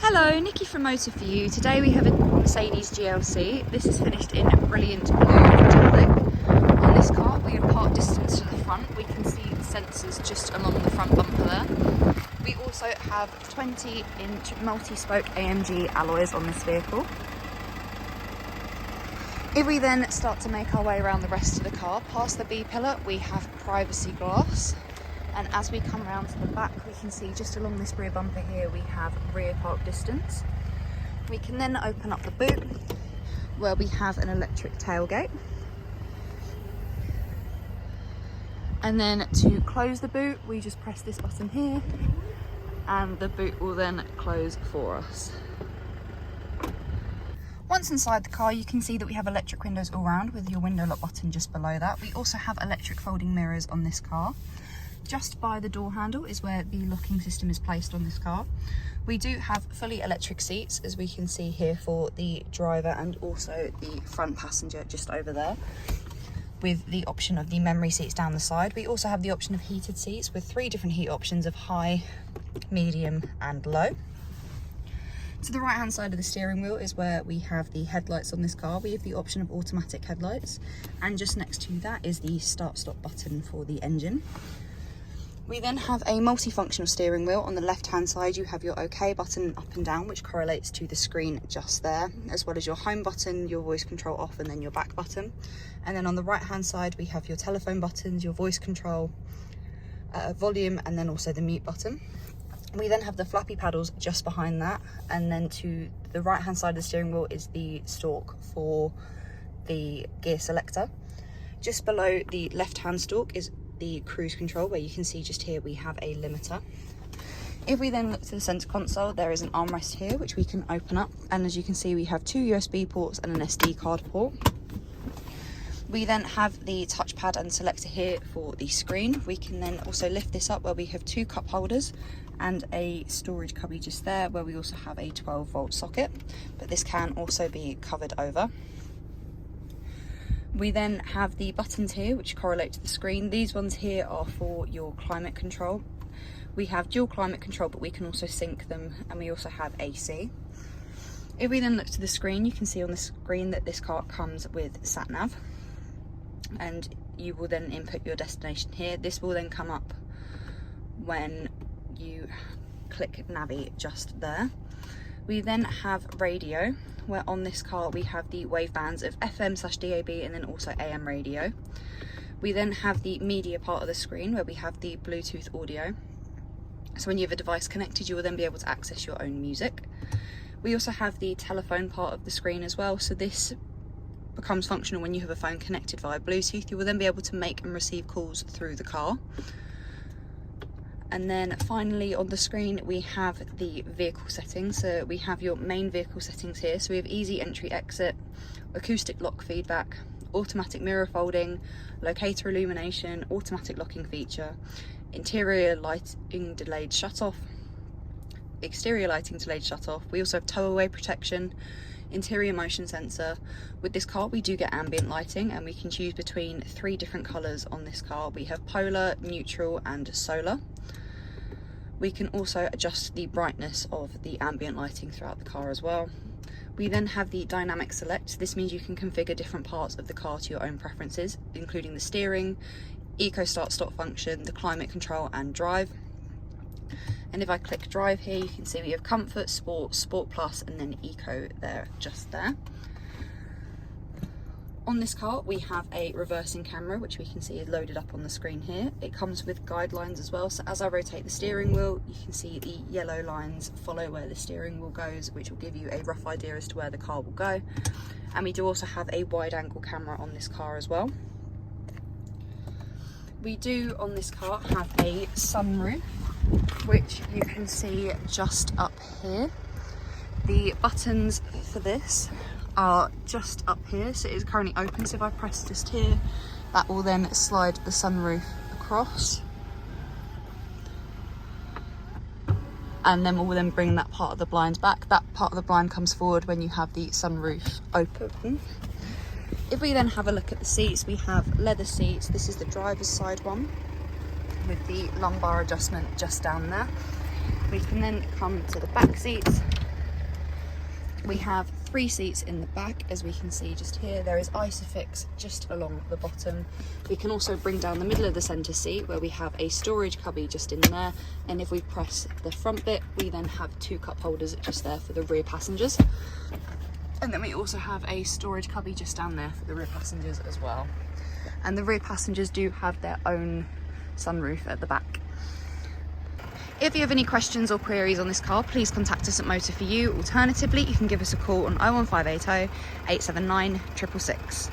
Hello, Nikki from Motor For You. Today we have a Mercedes GLC. This is finished in brilliant blue metallic. On this car we have part distance to the front. We can see the sensors just along the front bumper there. We also have 20-inch multi-spoke AMG alloys on this vehicle. If we then start to make our way around the rest of the car, past the B-pillar we have privacy glass. And as we come around to the back, we can see just along this rear bumper here, we have rear park distance. We can then open up the boot where we have an electric tailgate. And then to close the boot, we just press this button here and the boot will then close for us. Once inside the car, you can see that we have electric windows all round with your window lock button just below that. We also have electric folding mirrors on this car. Just by the door handle is where the locking system is placed on this car. We do have fully electric seats, as we can see here, for the driver and also the front passenger just over there, with the option of the memory seats down the side. We also have the option of heated seats with 3 different heat options of high, medium and low. To the right hand side of the steering wheel is where we have the headlights on this car. We have the option of automatic headlights, and just next to that is the start stop button for the engine. We then have a multifunctional steering wheel. On the left hand side you have your OK button up and down, which correlates to the screen just there, as well as your home button, your voice control off, and then your back button. And then on the right hand side we have your telephone buttons, your voice control, volume, and then also the mute button. We then have the flappy paddles just behind that, and then to the right hand side of the steering wheel is the stalk for the gear selector. Just below the left hand stalk is the cruise control, where you can see just here we have a limiter. If we then look to the center console, there is an armrest here which we can open up, and as you can see we have 2 USB ports and an SD card port. We then have the touchpad and selector here for the screen. We can then also lift this up where we have 2 cup holders and a storage cubby just there, where we also have a 12-volt socket, but this can also be covered over. We then have the buttons here which correlate to the screen. These ones here are for your climate control. We have dual climate control, but we can also sync them, and we also have AC. If we then look to the screen, you can see on the screen that this car comes with sat nav, and you will then input your destination here. This will then come up when you click Navi just there. We then have radio, where on this car we have the wave bands of FM/DAB and then also AM radio. We then have the media part of the screen, where we have the Bluetooth audio. So when you have a device connected, you will then be able to access your own music. We also have the telephone part of the screen as well. So this becomes functional when you have a phone connected via Bluetooth. You will then be able to make and receive calls through the car. And then finally on the screen we have the vehicle settings. So we have your main vehicle settings here. So we have easy entry exit, acoustic lock feedback, automatic mirror folding, locator illumination, automatic locking feature, interior lighting delayed shut off, exterior lighting delayed shut off. We also have tow away protection, interior motion sensor. With this car we do get ambient lighting, and we can choose between 3 different colours on this car. We have polar, neutral and solar. We can also adjust the brightness of the ambient lighting throughout the car as well. We then have the dynamic select. This means you can configure different parts of the car to your own preferences, including the steering, eco start stop function, the climate control and drive. And if I click drive here, you can see we have comfort, sport, sport plus, and then eco there, just there. On this car we have a reversing camera, which we can see is loaded up on the screen here. It comes with guidelines as well, so as I rotate the steering wheel you can see the yellow lines follow where the steering wheel goes, which will give you a rough idea as to where the car will go. And we do also have a wide angle camera on this car as well. We do on this car have a sunroof, which you can see just up here. The buttons for this are just up here, so it is currently open. So if I press just here, that will then slide the sunroof across, and then we'll then bring that part of the blind back. That part of the blind comes forward when you have the sunroof open. If we then have a look at the seats, we have leather seats. This is the driver's side one with the lumbar adjustment just down there. We can then come to the back seats, We have 3 seats in the back, as we can see just here. There is Isofix just along the bottom. We can also bring down the middle of the centre seat where we have a storage cubby just in there, and if we press the front bit, we then have 2 cup holders just there for the rear passengers. And then we also have a storage cubby just down there for the rear passengers as well. And the rear passengers do have their own sunroof at the back. If you have any questions or queries on this car, please contact us at Motor For You. Alternatively, you can give us a call on 01580 879 666.